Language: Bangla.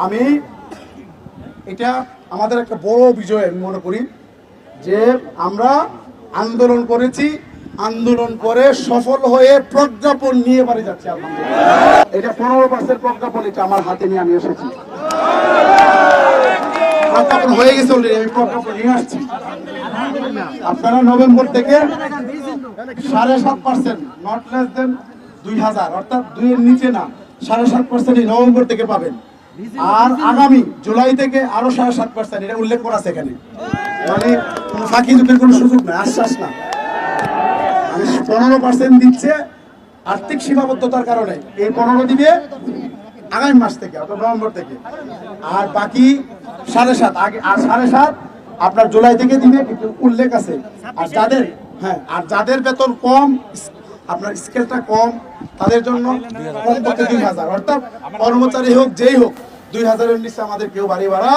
আমি এটা আমাদের একটা বড় বিজয় আমি মনে করি যে আমরা আন্দোলন করেছি, আন্দোলন করে সফল হয়ে প্রজ্ঞাপন নিয়ে বাড়ি যাচ্ছি। আলহামদুলিল্লাহ এটা 15% প্রজ্ঞাপন, এটা আমার হাতে নিয়ে আমি এসেছি। প্রজ্ঞাপন হয়ে গেছে অলরেডি, আমি প্রজ্ঞাপন নিয়ে আসছি। আপনারা নভেম্বর থেকে 7.5%, নট লেস দেন 2000, অর্থাৎ 2 এর নিচে না, 7.5% নভেম্বর থেকে পাবেন। আর আগামী জুলাই থেকে আরো 7.5%, এটা উল্লেখ করা আছে এখানে, মানে কোনো ফাঁকি ঝুঁকির কোনো সুযোগ নাই, আশ্বাস না। 15% দিচ্ছে আর্থিক সীমাবদ্ধতার কারণে, এই 15 দিবে আগামী মাস থেকে অর্থাৎ নভেম্বর থেকে, আর বাকি 7.5 আগে, আর 7.5 আপনার জুলাই থেকে দিবে, কিন্তু উল্লেখ আছে। আর যাদের বেতন কম, আপনার স্কেলটা কম, তাদের জন্য কমপক্ষে 2000, অর্থাৎ কর্মচারী হোক যেই হোক 2000-এর নিচে আমাদের কেউ বাড়ি ভাড়া